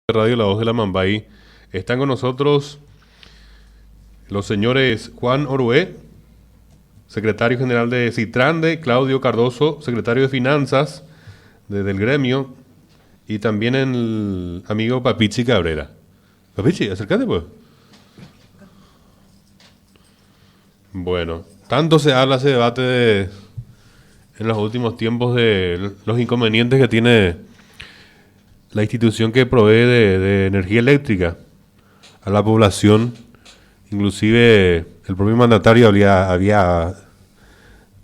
Radio La Voz de la Mambay. Están con nosotros los señores Juan Orué, secretario general de Citrande, Claudio Cardoso, secretario de Finanzas del gremio, y también el amigo Papichi Cabrera. Papichi, acércate pues. Bueno, tanto se habla, se debate en los últimos tiempos de los inconvenientes que tiene la institución que provee de energía eléctrica a la población. Inclusive el propio mandatario había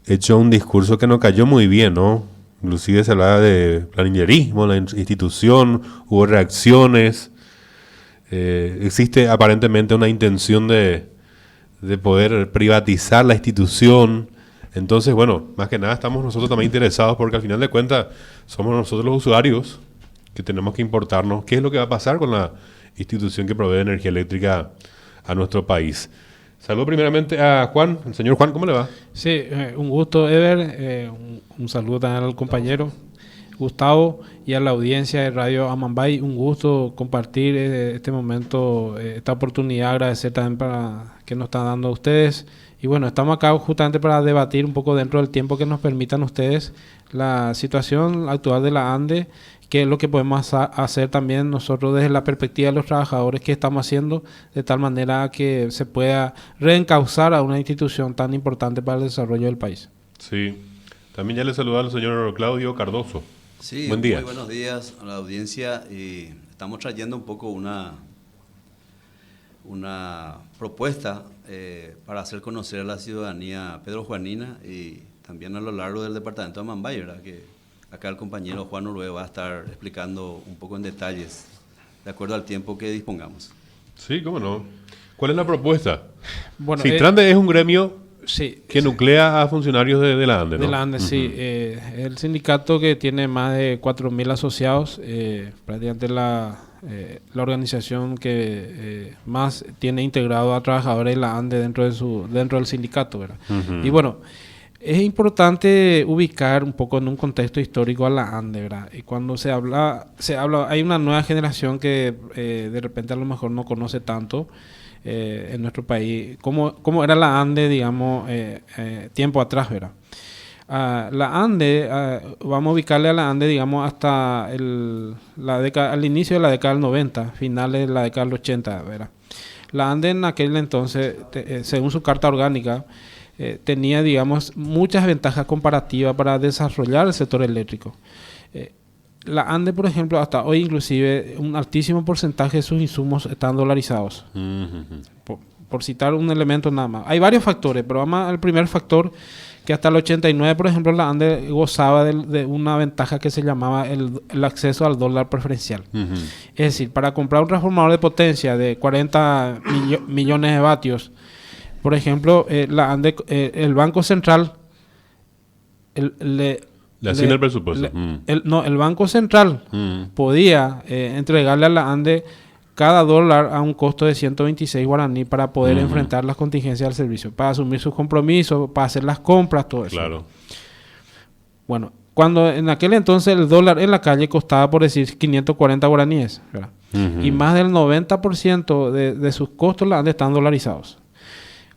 hecho un discurso que no cayó muy bien, ¿no? Inclusive se hablaba de planillerismo en la institución, hubo reacciones. Existe aparentemente una intención de poder privatizar la institución. Entonces, bueno, más que nada estamos nosotros también interesados porque al final de cuentas somos nosotros los usuarios que tenemos que importarnos qué es lo que va a pasar con la institución que provee energía eléctrica a nuestro país. Saludo primeramente a Juan. El señor Juan, ¿cómo le va? Sí, un gusto, Ever. Un saludo también al compañero Gustavo y a la audiencia de Radio Amambay. Un gusto compartir este momento, esta oportunidad. Agradecer también para que nos están dando a ustedes. Y bueno, estamos acá justamente para debatir un poco dentro del tiempo que nos permitan ustedes la situación actual de la ANDE, qué es lo que podemos hacer también nosotros desde la perspectiva de los trabajadores, que estamos haciendo de tal manera que se pueda reencauzar a una institución tan importante para el desarrollo del país. Sí, también ya le saluda al señor Claudio Cardoso. Sí, buen día. Muy buenos días a la audiencia. Y estamos trayendo un poco una propuesta para hacer conocer a la ciudadanía pedrojuanina y también a lo largo del departamento de Amambay, ¿verdad? Que acá el compañero Juan Orué va a estar explicando un poco en detalles, de acuerdo al tiempo que dispongamos. Sí, cómo no. ¿Cuál es la propuesta? Bueno, Citrande es un gremio que sí, nuclea a funcionarios de la ANDE, ¿no? de la ANDE, sí. El sindicato que tiene más de 4.000 asociados, prácticamente la organización que más tiene integrado a trabajadores de la ANDE dentro del sindicato, ¿verdad? Y bueno, es importante ubicar un poco en un contexto histórico a la ANDE, ¿verdad? Y cuando se habla, hay una nueva generación que de repente a lo mejor no conoce tanto en nuestro país cómo era la ANDE, digamos, tiempo atrás, ¿verdad? La ANDE, vamos a ubicarle a la ANDE, digamos, hasta al inicio de la década del 90, finales de la década del 80, ¿verdad? La ANDE en aquel entonces, según su carta orgánica, tenía, digamos, muchas ventajas comparativas para desarrollar el sector eléctrico. La ANDE, por ejemplo, hasta hoy inclusive, un altísimo porcentaje de sus insumos están dolarizados. Por citar un elemento nada más. Hay varios factores, pero vamos al primer factor, que hasta el 89, por ejemplo, la ANDE gozaba de una ventaja que se llamaba el acceso al dólar preferencial. Es decir, para comprar un transformador de potencia de 40 millones de vatios, por ejemplo, la ANDE, el Banco Central le asigna el presupuesto. El Banco Central podía entregarle a la ANDE cada dólar a un costo de 126 guaraní para poder enfrentar las contingencias del servicio, para asumir sus compromisos, para hacer las compras, todo eso. Claro. Bueno, cuando en aquel entonces el dólar en la calle costaba, por decir, 540 guaraníes, ¿verdad? Y más del 90% de sus costos la ANDE están dolarizados.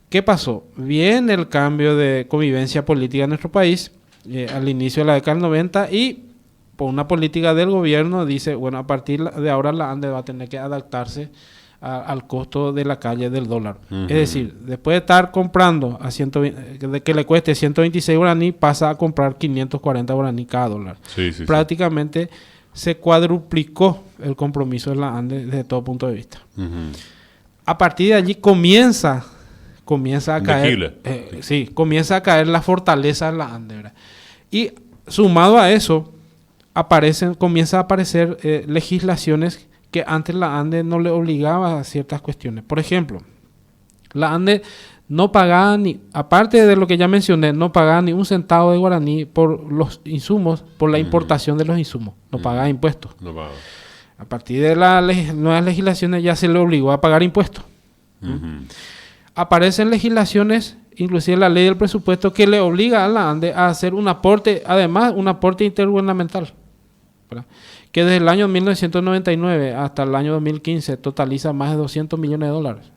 ¿Qué pasó? Viene el cambio de convivencia política en nuestro país al inicio de la década del 90 y por una política del gobierno dice, bueno, a partir de ahora la ANDE va a tener que adaptarse al costo de la calle del dólar. Es decir, después de estar comprando de que le cueste 126 guaraní, pasa a comprar 540 guaraní cada dólar. Sí, prácticamente se cuadruplicó el compromiso de la ANDE desde todo punto de vista. A partir de allí comienza a caer, comienza a caer la fortaleza de la ANDE, ¿verdad? Y sumado a eso, comienza a aparecer legislaciones que antes la ANDE no le obligaba a ciertas cuestiones. Por ejemplo, la ANDE no pagaba aparte de lo que ya mencioné, no pagaba ni un centavo de guaraní por los insumos, por la importación de los insumos. No pagaba impuestos. No pagaba. A partir de las nuevas legislaciones ya se le obligó a pagar impuestos. Aparecen legislaciones, inclusive la ley del presupuesto, que le obliga a la ANDE a hacer un aporte, además un aporte intergubernamental, ¿verdad? que desde el año 1999 hasta el año 2015 totaliza más de 200 millones de dólares.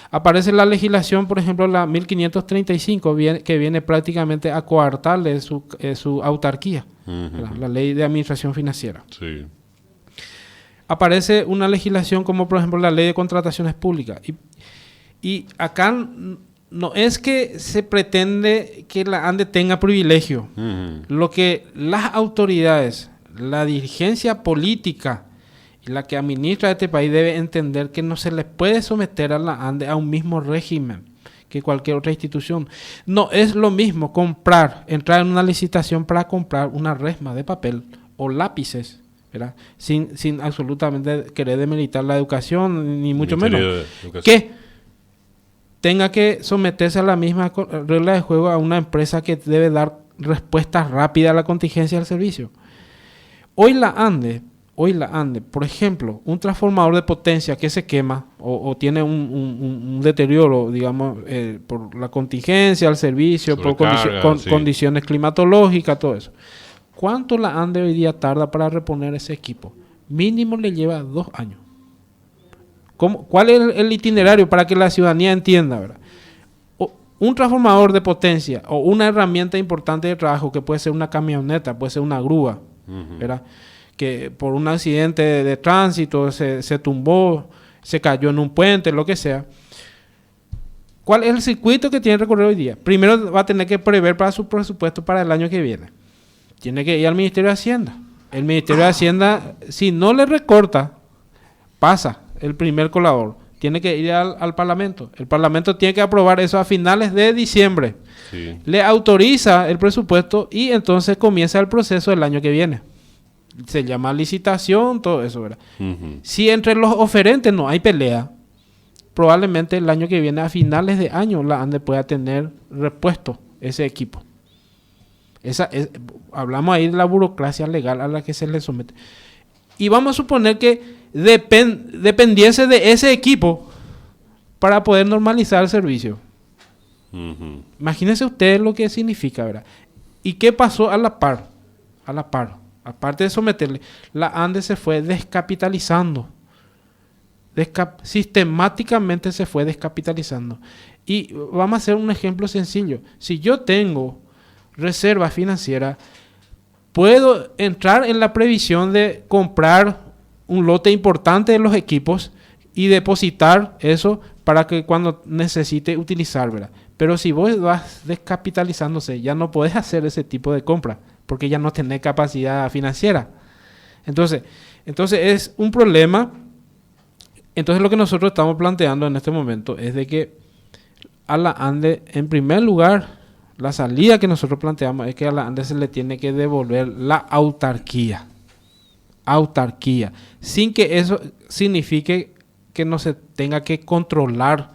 Aparece la legislación, por ejemplo, la 1535, que viene prácticamente a coartarle su autarquía, la ley de administración financiera. Sí. Aparece una legislación como, por ejemplo, la ley de contrataciones públicas. Y acá no es que se pretende que la ANDE tenga privilegio. Lo que las autoridades, la dirigencia política y la que administra este país debe entender que no se le puede someter a la ANDE a un mismo régimen que cualquier otra institución. No es lo mismo entrar en una licitación para comprar una resma de papel o lápices, ¿verdad? Sin absolutamente querer demeritar la educación, ni mucho menos, que tenga que someterse a la misma regla de juego a una empresa que debe dar respuestas rápidas a la contingencia del servicio. Hoy la ANDE, por ejemplo, un transformador de potencia que se quema o tiene un deterioro, digamos, por la contingencia del servicio, por condiciones climatológicas, todo eso. ¿Cuánto la ANDE hoy día tarda para reponer ese equipo? Mínimo le lleva 2 años. ¿Cuál es el itinerario para que la ciudadanía entienda, ¿verdad? Un transformador de potencia o una herramienta importante de trabajo que puede ser una camioneta, puede ser una grúa, ¿verdad? Que por un accidente de tránsito se tumbó, se cayó en un puente, lo que sea. ¿Cuál es el circuito que tiene que recorrer hoy día? Primero va a tener que prever para su presupuesto para el año que viene. Tiene que ir al Ministerio de Hacienda. El Ministerio de Hacienda, si no le recorta, pasa el primer colador. Tiene que ir al Parlamento. El Parlamento tiene que aprobar eso a finales de diciembre. Sí. Le autoriza el presupuesto y entonces comienza el proceso del año que viene. Se llama licitación, todo eso, ¿verdad? Si entre los oferentes no hay pelea, probablemente el año que viene, a finales de año, la ANDE pueda tener repuesto ese equipo. Hablamos ahí de la burocracia legal a la que se le somete. Y vamos a suponer que dependiese de ese equipo para poder normalizar el servicio. Imagínense ustedes lo que significa, ¿verdad? ¿Y qué pasó a la par? Aparte de someterle, la ANDE se fue descapitalizando. Sistemáticamente se fue descapitalizando. Y vamos a hacer un ejemplo sencillo. Si yo tengo reserva financiera, puedo entrar en la previsión de comprar un lote importante de los equipos y depositar eso para que cuando necesite utilizar, ¿verdad? Pero si vos vas descapitalizándose, ya no podés hacer ese tipo de compra porque ya no tenés capacidad financiera. Entonces es un problema. Entonces lo que nosotros estamos planteando en este momento es de que a la ANDE, en primer lugar, la salida que nosotros planteamos es que a la ANDE se le tiene que devolver la autarquía, sin que eso signifique que no se tenga que controlar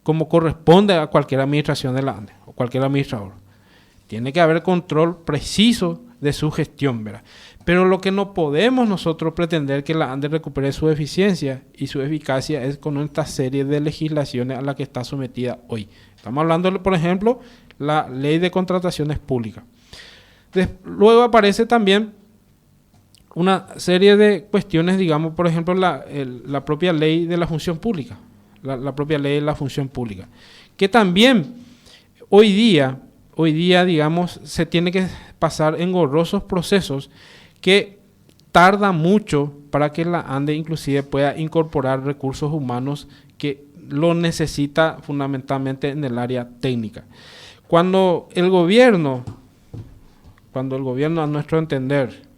como corresponde a cualquier administración de la ANDE o cualquier administrador. Tiene que haber control preciso de su gestión, ¿verdad? Pero lo que no podemos nosotros pretender que la ANDE recupere su eficiencia y su eficacia es con esta serie de legislaciones a la que está sometida hoy. Estamos hablando, por ejemplo, la ley de contrataciones públicas. Luego aparece también una serie de cuestiones, digamos, por ejemplo, la propia ley de la función pública, la propia ley de la función pública, que también hoy día, digamos, se tiene que pasar engorrosos procesos que tarda mucho para que la ANDE inclusive pueda incorporar recursos humanos que lo necesita fundamentalmente en el área técnica. Cuando el gobierno, a nuestro entender,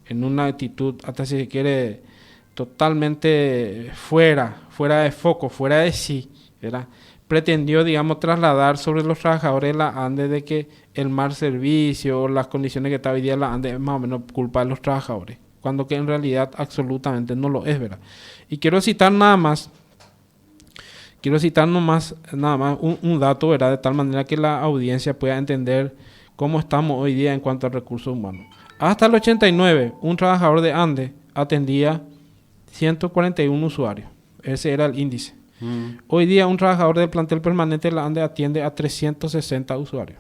en una actitud, hasta si se quiere, totalmente fuera de foco, fuera de sí, ¿verdad?, pretendió, digamos, trasladar sobre los trabajadores de la ANDE de que el mal servicio o las condiciones que está hoy día la ANDE es más o menos culpa de los trabajadores, cuando que en realidad absolutamente no lo es, ¿verdad? Y quiero citar nada más un dato, ¿verdad?, de tal manera que la audiencia pueda entender cómo estamos hoy día en cuanto a recursos humanos. Hasta el 89, un trabajador de ANDE atendía 141 usuarios. Ese era el índice. Hoy día un trabajador del plantel permanente de la ANDE atiende a 360 usuarios.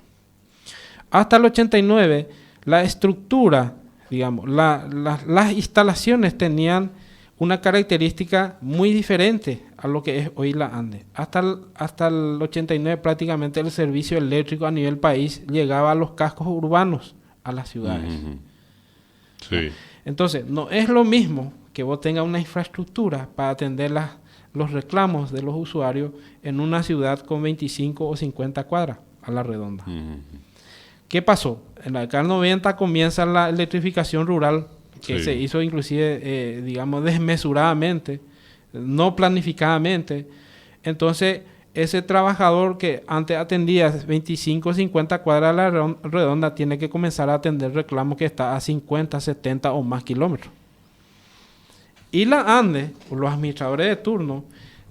Hasta el 89, la estructura digamos, las instalaciones tenían una característica muy diferente a lo que es hoy la ANDE. Hasta el 89 prácticamente el servicio eléctrico a nivel país llegaba a los cascos urbanos, a las ciudades. Sí. Entonces, no es lo mismo que vos tengas una infraestructura para atender los reclamos de los usuarios en una ciudad con 25 o 50 cuadras a la redonda. ¿Qué pasó? En la década del 90 comienza la electrificación rural, que se hizo inclusive, digamos, desmesuradamente, no planificadamente. Entonces, ese trabajador que antes atendía 25 o 50 cuadras a la redonda tiene que comenzar a atender reclamos que está a 50, 70 o más kilómetros. Y la ANDE, los administradores de turno,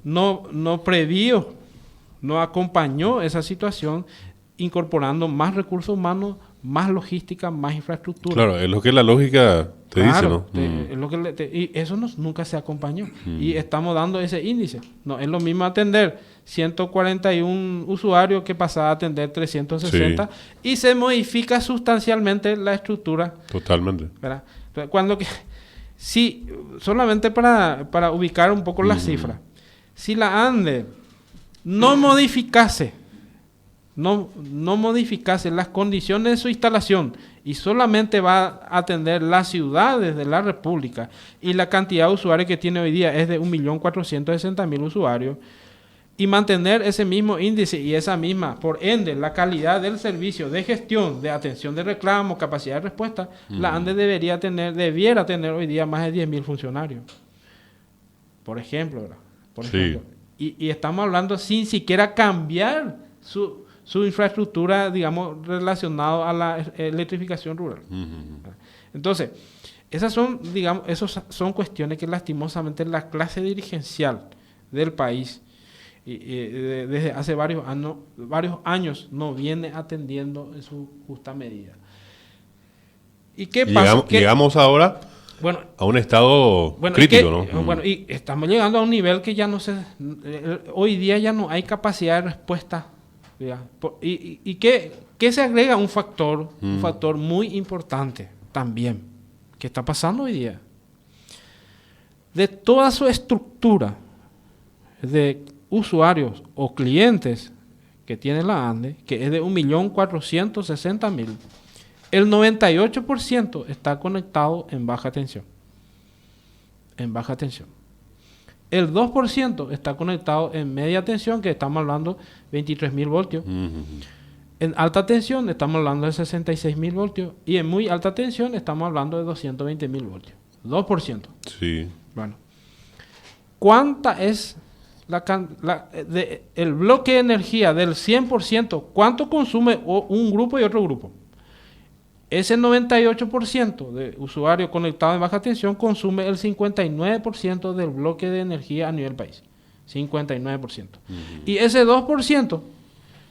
no previó, no acompañó esa situación incorporando más recursos humanos, más logística, más infraestructura. Claro, es lo que la lógica te dice, ¿no? Es lo que y eso nunca se acompañó. Y estamos dando ese índice. No es lo mismo atender 141 usuarios que pasar a atender 360 y se modifica sustancialmente la estructura. Totalmente. ¿Verdad? Sí, solamente para ubicar un poco las cifras. Si la ANDE no modificase las condiciones de su instalación y solamente va a atender las ciudades de la República y la cantidad de usuarios que tiene hoy día es de 1.460.000 usuarios, y mantener ese mismo índice y esa misma, por ende, la calidad del servicio de gestión, de atención de reclamo, capacidad de respuesta, la ANDE debiera tener hoy día más de 10.000 funcionarios. Por ejemplo, ¿verdad? Ejemplo. Y estamos hablando sin siquiera cambiar su infraestructura, digamos, relacionada a la electrificación rural. Entonces, esas son cuestiones que lastimosamente la clase dirigencial del país desde hace varios años no viene atendiendo en su justa medida. ¿Y qué pasa? Llegamos ahora a un estado crítico, ¿no? Bueno, y estamos llegando a un nivel que ya hoy día ya no hay capacidad de respuesta. ¿Y qué se agrega? Un factor muy importante también, que está pasando hoy día. De toda su estructura de usuarios o clientes que tiene la ANDE, que es de 1.460.000, el 98% está conectado en baja tensión. El 2% está conectado en media tensión, que estamos hablando de 23.000 voltios. En alta tensión estamos hablando de 66.000 voltios. Y en muy alta tensión estamos hablando de 220.000 voltios. 2%. Sí. Bueno. ¿Cuánta es el bloque de energía del 100%? ¿Cuánto consume un grupo y otro grupo? Ese 98% de usuarios conectados en baja tensión consume el 59% del bloque de energía a nivel país. 59%. Y ese 2%,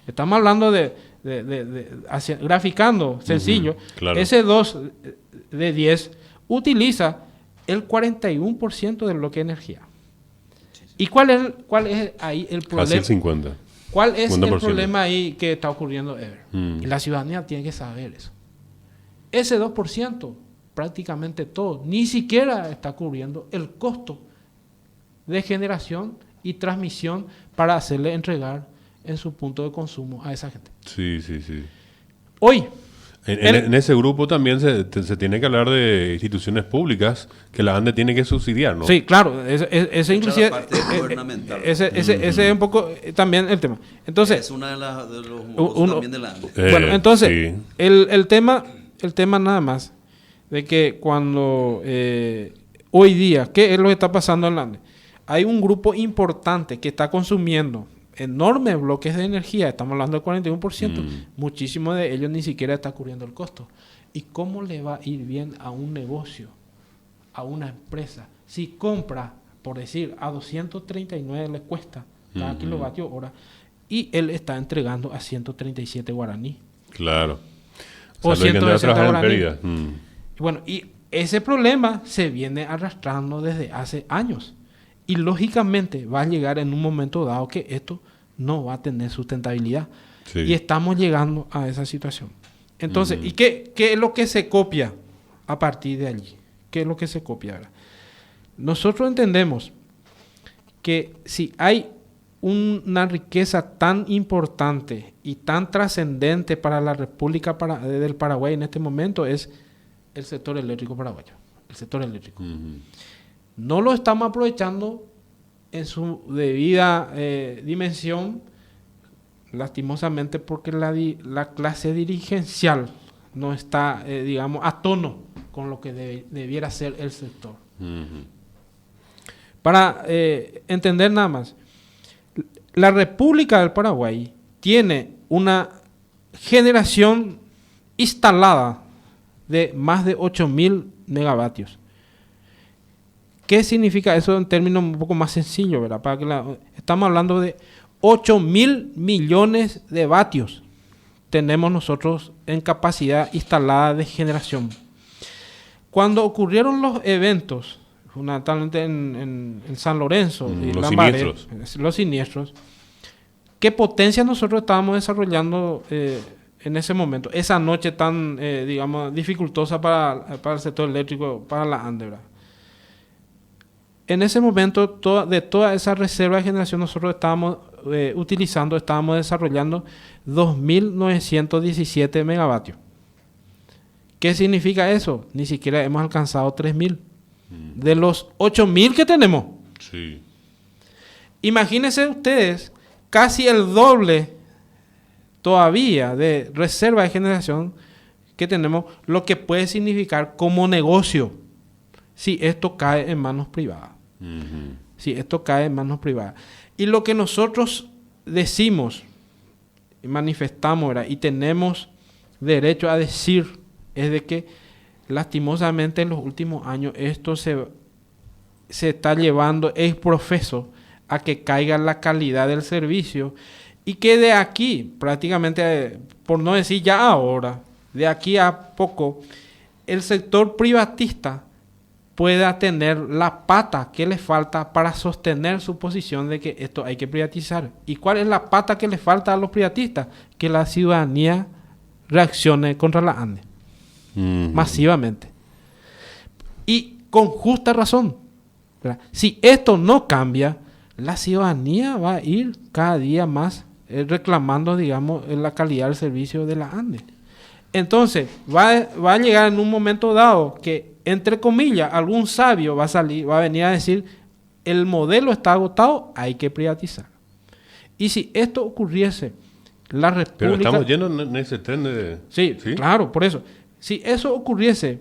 estamos hablando graficando sencillo, claro. Ese 2 de 10 utiliza el 41% del bloque de energía. ¿Y cuál es ahí el problema? Casi el 50. ¿Cuál es 50%. El problema ahí que está ocurriendo, Ever? Y la ciudadanía tiene que saber eso. Ese 2%, prácticamente todo, ni siquiera está cubriendo el costo de generación y transmisión para hacerle entregar en su punto de consumo a esa gente. Sí. Hoy, en ese grupo también se tiene que hablar de instituciones públicas que la ANDE tiene que subsidiar, ¿no? Sí, claro. Ese inclusive... Ese es un poco también el tema. Entonces... Es una de los modos también de la ANDE. Bueno, entonces, el tema nada más de que cuando hoy día, ¿qué es lo que está pasando en la ANDE? Hay un grupo importante que está consumiendo enormes bloques de energía, estamos hablando del 41%, muchísimo de ellos ni siquiera está cubriendo el costo. ¿Y cómo le va a ir bien a un negocio, a una empresa, si compra, por decir, a 239 le cuesta cada kilovatio hora y él está entregando a 137 guaraní? Claro. O 160 guaraní. Bueno, y ese problema se viene arrastrando desde hace años. Y lógicamente va a llegar en un momento dado que esto no va a tener sustentabilidad. Sí. Y estamos llegando a esa situación. Entonces, ¿y qué es lo que se copia a partir de allí. ¿Qué es lo que se copia? ¿Verdad? Nosotros entendemos que si hay una riqueza tan importante y tan trascendente para la República del Paraguay en este momento, es el sector eléctrico paraguayo. El sector eléctrico. No lo estamos aprovechando en su debida dimensión, lastimosamente, porque la clase dirigencial no está, digamos, a tono con lo que debiera ser el sector. Para entender nada más, la República del Paraguay tiene una generación instalada de más de 8.000 megavatios. ¿Qué significa eso en términos un poco más sencillos, ¿verdad? Estamos hablando de 8.000 millones de vatios tenemos nosotros en capacidad instalada de generación. Cuando ocurrieron los eventos, fundamentalmente en San Lorenzo y Lambaré, los siniestros, ¿qué potencia nosotros estábamos desarrollando en ese momento? Esa noche tan, digamos, dificultosa para el sector eléctrico, para la Andebra. En ese momento, de toda esa reserva de generación, nosotros estábamos estábamos desarrollando 2.917 megavatios. ¿Qué significa eso? Ni siquiera hemos alcanzado 3.000. De los 8.000 que tenemos. Sí. Imagínense ustedes, casi el doble todavía de reserva de generación que tenemos, lo que puede significar como negocio si esto cae en manos privadas. Si esto cae en manos privadas. Y lo que nosotros decimos, manifestamos, ¿verdad? Y tenemos derecho a decir, es de que lastimosamente en los últimos años esto se está llevando ex profeso a que caiga la calidad del servicio y que de aquí, prácticamente, por no decir ya ahora, de aquí a poco, el sector privatista pueda tener la pata que le falta para sostener su posición de que esto hay que privatizar. ¿Y cuál es la pata que le falta a los privatistas? Que la ciudadanía reaccione contra la ANDE. Masivamente. Y con justa razón, ¿verdad? Si esto no cambia, la ciudadanía va a ir cada día más reclamando, digamos, la calidad del servicio de la ANDE. Entonces, va a llegar en un momento dado que, entre comillas, algún sabio va a venir a decir, el modelo está agotado, hay que privatizar. Y si esto ocurriese, la República... Pero estamos yendo en ese tren de... Sí, claro, por eso. Si eso ocurriese,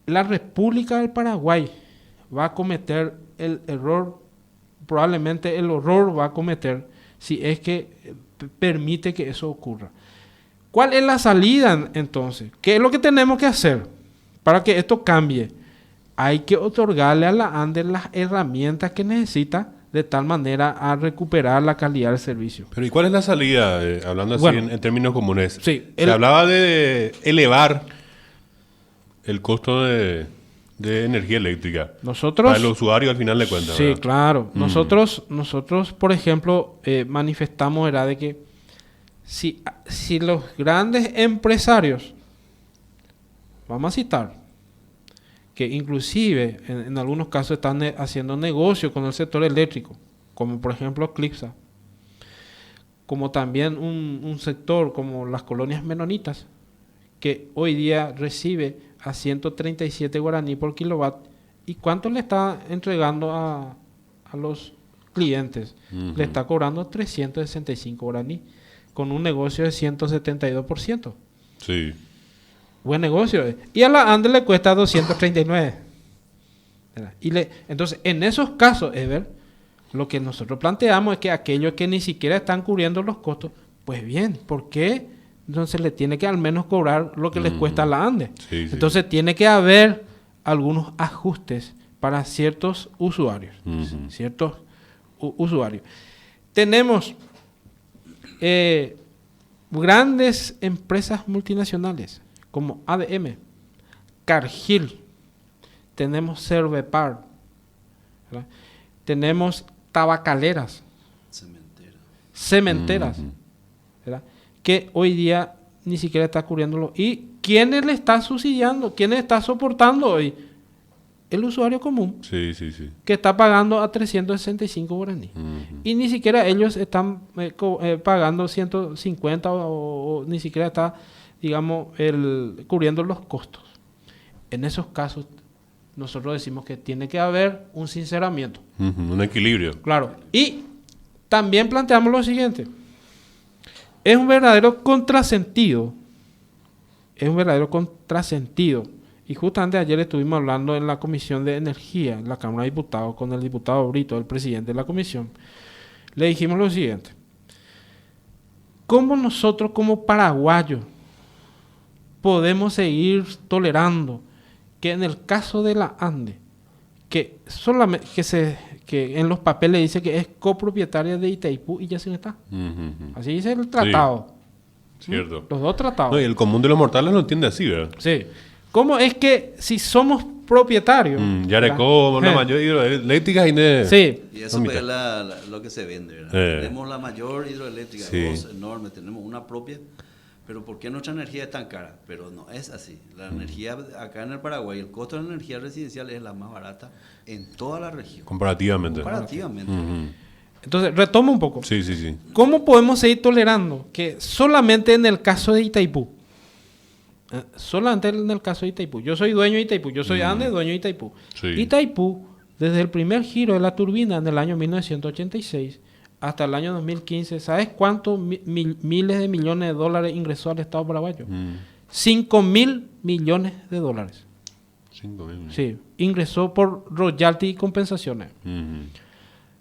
la República del Paraguay va a cometer el error, probablemente el horror va a cometer, si es que permite que eso ocurra. ¿Cuál es la salida entonces? ¿Qué es lo que tenemos que hacer para que esto cambie? Hay que otorgarle a la ANDE las herramientas que necesita de tal manera a recuperar la calidad del servicio. Pero ¿y cuál es la salida? Hablando así en términos comunes. Sí, Se hablaba de elevar el costo de energía eléctrica. Nosotros, para el usuario al final de cuentas. Sí, ¿verdad? claro. Nosotros, por ejemplo, manifestamos era de que si los grandes empresarios, vamos a citar, que inclusive en algunos casos están haciendo negocio con el sector eléctrico, como por ejemplo Clipsa, como también un sector como las colonias menonitas, que hoy día recibe a 137 guaraní por kilowatt, ¿y cuánto le está entregando a los clientes? Le está cobrando 365 guaraní, con un negocio de 172%. Sí. Buen negocio. Y a la ANDE le cuesta 239. Entonces, en esos casos, Ever, lo que nosotros planteamos es que aquellos que ni siquiera están cubriendo los costos, pues bien, ¿por qué entonces le tiene que al menos cobrar lo que les cuesta a la ANDE? Sí, sí. Entonces, tiene que haber algunos ajustes para ciertos usuarios. Ciertos usuarios. Tenemos grandes empresas multinacionales como ADM, Cargill, tenemos Cervepar, ¿verdad? Tenemos tabacaleras, cementeras, ¿verdad? Que hoy día ni siquiera está cubriéndolo. ¿Y quiénes le está subsidiando? ¿Quiénes está soportando hoy? El usuario común, Sí, sí, sí. que está pagando a 365 guaraníes. Y ni siquiera ellos están pagando 150 o ni siquiera está, digamos, cubriendo los costos. En esos casos, nosotros decimos que tiene que haber un sinceramiento. Un equilibrio. Claro. Y también planteamos lo siguiente. Es un verdadero contrasentido. Es un verdadero contrasentido. Y justamente ayer estuvimos hablando en la Comisión de Energía, en la Cámara de Diputados, con el diputado Brito, el presidente de la comisión. Le dijimos lo siguiente. ¿Cómo nosotros como paraguayos podemos seguir tolerando que en el caso de la ANDE, que solamente que en los papeles dice que es copropietaria de Itaipú y ya se está? Así dice el tratado. Sí, cierto. Los dos tratados. No, y el común de los mortales lo entiende así, ¿verdad? Sí. ¿Cómo es que si somos propietarios? Yarecó, la mayor hidroeléctrica y Sí. Y eso es lo que se vende, ¿verdad? Tenemos la mayor hidroeléctrica, dos enormes, tenemos una propia, pero ¿por qué nuestra energía es tan cara? Pero no es así. La energía acá en el Paraguay, el costo de la energía residencial es la más barata en toda la región. Comparativamente. Entonces, retomo un poco. Sí, sí, sí. ¿Cómo podemos seguir tolerando que solamente en el caso de Itaipú, solamente en el caso de Itaipú, yo soy dueño de Itaipú, yo soy ANDE, dueño de Itaipú. Sí. Itaipú, desde el primer giro de la turbina en el año 1986 hasta el año 2015, ¿sabes cuántos miles de millones de dólares ingresó al Estado paraguayo? 5.000 millones de dólares. 5.000 millones. Sí, ingresó por royalty y compensaciones.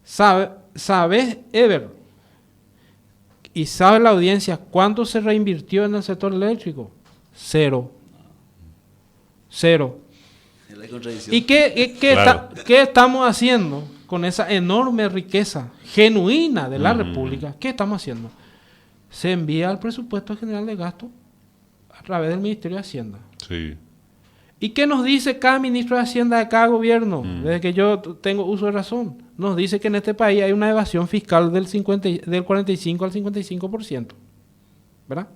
¿Sabes, Ever? ¿Y sabe la audiencia cuánto se reinvirtió en el sector eléctrico? Cero. ¿Y qué estamos haciendo con esa enorme riqueza genuina de la República? ¿Qué estamos haciendo? Se envía al presupuesto general de gasto a través del Ministerio de Hacienda. Sí. ¿Y qué nos dice cada ministro de Hacienda de cada gobierno? Desde que yo tengo uso de razón. Nos dice que en este país hay una evasión fiscal del 45 al 55%. ¿Verdad?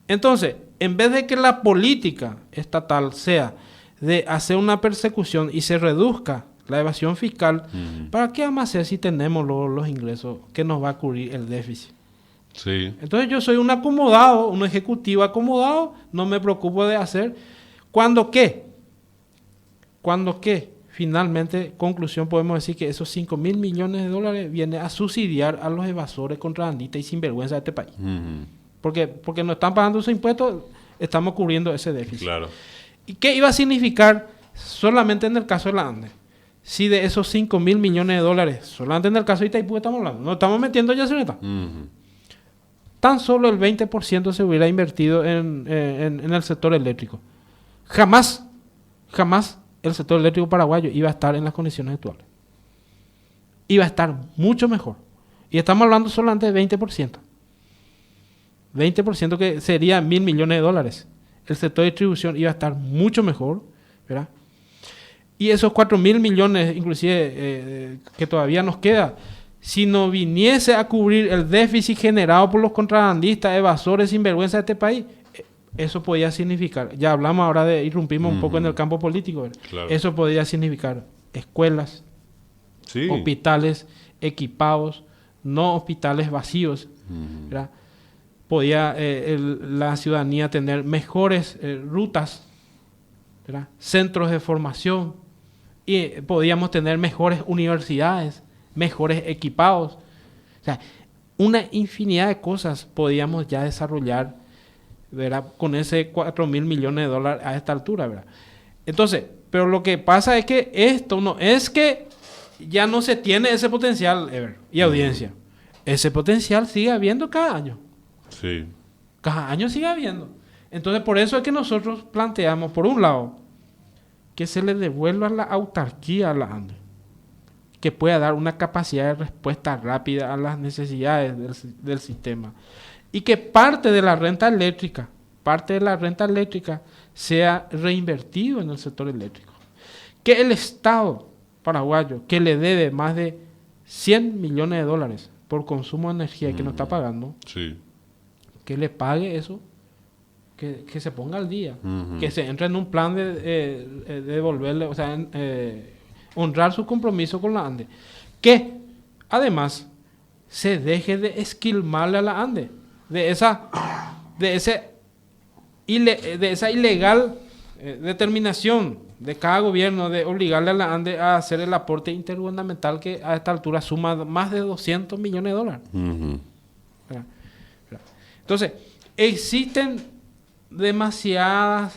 Entonces, en vez de que la política estatal sea de hacer una persecución y se reduzca la evasión fiscal, ¿para qué vamos a hacer si tenemos los ingresos que nos va a cubrir el déficit? Sí. Entonces yo soy un acomodado, un ejecutivo acomodado, no me preocupo de hacer. ¿Cuándo qué? Finalmente, conclusión, podemos decir que esos 5.000 millones de dólares vienen a subsidiar a los evasores, contrabandistas y sinvergüenza de este país. Porque no están pagando sus impuestos, estamos cubriendo ese déficit. Claro. ¿Y qué iba a significar solamente en el caso de la ANDE? Si de esos 5.000 millones de dólares, solamente en el caso de Itaipú estamos hablando, no estamos metiendo ya tan solo el 20% se hubiera invertido en el sector eléctrico. Jamás el sector eléctrico paraguayo iba a estar en las condiciones actuales. Iba a estar mucho mejor. Y estamos hablando solamente de 20%. 20% que sería 1.000 millones de dólares. El sector de distribución iba a estar mucho mejor, ¿verdad? Y esos 4.000 millones, inclusive, que todavía nos queda, si no viniese a cubrir el déficit generado por los contrabandistas, evasores, sinvergüenza de este país, eso podía significar, ya hablamos ahora irrumpimos un poco en el campo político, ¿verdad? Claro. Eso podía significar escuelas, hospitales equipados, no hospitales vacíos, ¿verdad? Podía la ciudadanía tener mejores rutas, ¿verdad? Centros de formación, y podíamos tener mejores universidades, mejores equipados. O sea, una infinidad de cosas podíamos ya desarrollar, ¿verdad? Con ese 4.000 millones de dólares a esta altura, ¿verdad? Entonces, pero lo que pasa es que esto no es que ya no se tiene ese potencial, Ever, y audiencia. Ese potencial sigue habiendo cada año. Sí. Cada año sigue habiendo. Entonces, por eso es que nosotros planteamos, por un lado, que se le devuelva la autarquía a la ANDE, que pueda dar una capacidad de respuesta rápida a las necesidades del sistema, y que parte de la renta eléctrica sea reinvertido en el sector eléctrico. Que el Estado paraguayo, que le debe más de 100 millones de dólares por consumo de energía que no está pagando, sí, que le pague eso, que se ponga al día, Ujú. que se entre en un plan de devolverle, o sea, honrar su compromiso con la ANDE. Que además se deje de esquilmarle a la ANDE, de esa ilegal determinación de cada gobierno de obligarle a la ANDE a hacer el aporte intergubernamental que a esta altura suma más de 200 millones de dólares. Ujú. ¿Verdad? Entonces, existen demasiados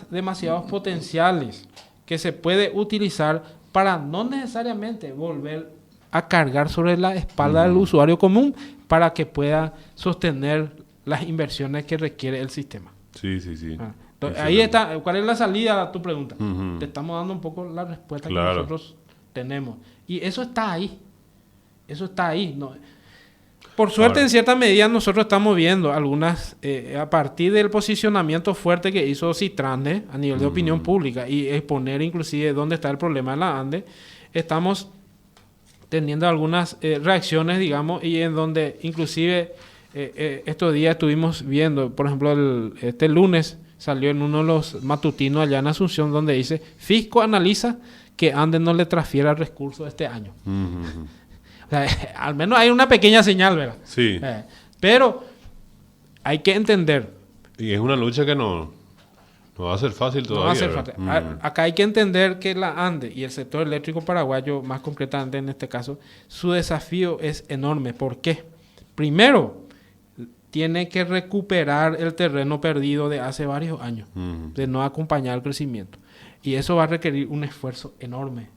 potenciales que se puede utilizar para no necesariamente volver a cargar sobre la espalda del usuario común para que pueda sostener las inversiones que requiere el sistema. Sí, sí, sí. Entonces, ahí está. ¿Cuál es la salida a tu pregunta? Ujú. Te estamos dando un poco la respuesta Claro. que nosotros tenemos. Y eso está ahí. Eso está ahí. No. Por suerte, Ahora, en cierta medida, nosotros estamos viendo algunas, a partir del posicionamiento fuerte que hizo Citrande a nivel de opinión pública y exponer inclusive dónde está el problema de la ANDE, estamos teniendo algunas reacciones, digamos, y en donde inclusive estos días estuvimos viendo, por ejemplo, este lunes salió en uno de los matutinos allá en Asunción donde dice, Fisco analiza que ANDE no le transfiera recursos este año. ujú. O sea, al menos hay una pequeña señal, ¿verdad? Sí. Pero hay que entender. Y es una lucha que no va a ser fácil No todavía. va a ser ¿verdad? fácil. Acá hay que entender que la ANDE y el sector eléctrico paraguayo, más concretamente en este caso, su desafío es enorme. ¿Por qué? Primero, tiene que recuperar el terreno perdido de hace varios años, Ujú. de no acompañar el crecimiento. Y eso va a requerir un esfuerzo enorme.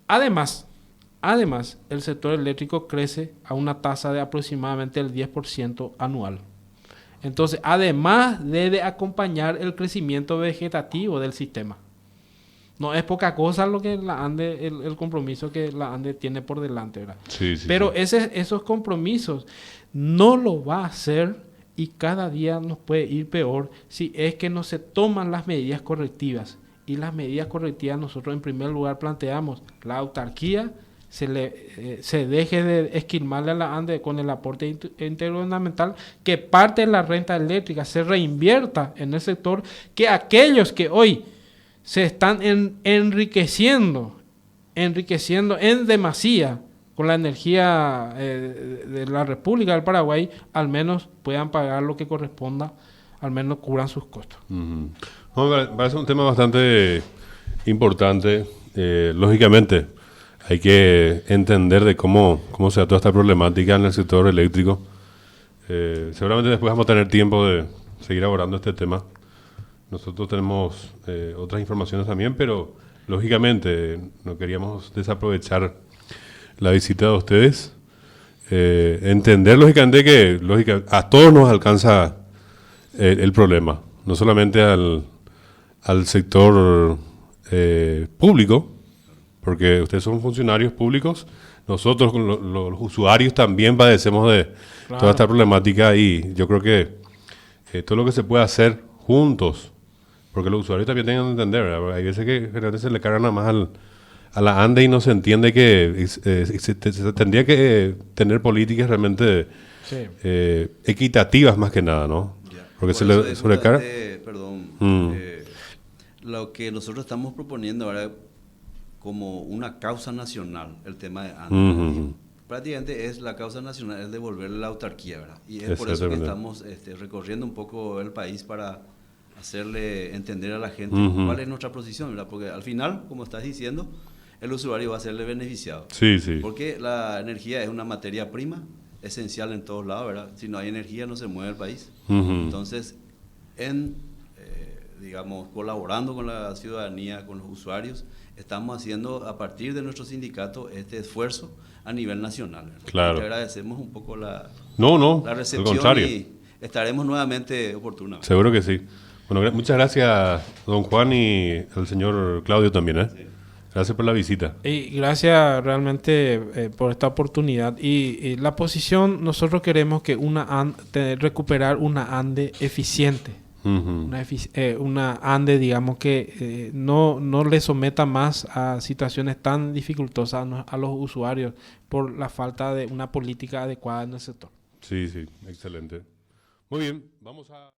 Además, el sector eléctrico crece a una tasa de aproximadamente el 10% anual. Entonces, además debe acompañar el crecimiento vegetativo del sistema. No es poca cosa lo que la ANDE, el compromiso que la ANDE tiene por delante, ¿verdad? Sí, sí, Pero sí. esos compromisos no lo va a hacer y cada día nos puede ir peor si es que no se toman las medidas correctivas. Y las medidas correctivas nosotros en primer lugar planteamos la autarquía, se deje de esquilmarle a la ANDE con el aporte intergubernamental, que parte de la renta eléctrica se reinvierta en el sector, que aquellos que hoy se están enriqueciendo en demasía con la energía de la República del Paraguay, al menos puedan pagar lo que corresponda, al menos cubran sus costos. Ujú. No, me parece un tema bastante importante. Lógicamente, hay que entender de cómo se da toda esta problemática en el sector eléctrico. Seguramente después vamos a tener tiempo de seguir abordando este tema. Nosotros tenemos otras informaciones también, pero lógicamente no queríamos desaprovechar la visita de ustedes. Entender lógicamente que a todos nos alcanza el problema, no solamente al sector público, porque ustedes son funcionarios públicos, nosotros los usuarios también padecemos de toda esta problemática y yo creo que todo lo que se puede hacer juntos, porque los usuarios también tengan que entender, ¿verdad? Hay veces que generalmente se le cargan nada más a la ANDE y no se entiende que se tendría que tener políticas realmente Sí. equitativas más que nada, ¿no? Ya. Porque Por se eso le es sobrecarga. Lo que nosotros estamos proponiendo ahora como una causa nacional, el tema de ANDE. Ujú. Prácticamente es la causa nacional, es devolverle la autarquía, ¿verdad? Y es por eso que estamos recorriendo un poco el país para hacerle entender a la gente cuál es nuestra posición, ¿verdad? Porque al final, como estás diciendo, el usuario va a serle beneficiado. Sí, sí. Porque la energía es una materia prima esencial en todos lados, ¿verdad? Si no hay energía no se mueve el país. Ujú. Entonces, digamos, colaborando con la ciudadanía, con los usuarios, estamos haciendo a partir de nuestro sindicato este esfuerzo a nivel nacional, ¿verdad? Claro. Te agradecemos un poco la Al recepción contrario. y estaremos nuevamente oportunamente. Seguro que sí. Bueno, muchas gracias, don Juan, y al señor Claudio también, ¿eh? Sí. Gracias por la visita. Y gracias realmente por esta oportunidad. Y la posición, nosotros queremos que recuperar una ANDE eficiente. Ujú. Una ANDE, digamos, que no le someta más a situaciones tan dificultosas a los usuarios por la falta de una política adecuada en el sector. Sí, sí, excelente. Muy bien, vamos a...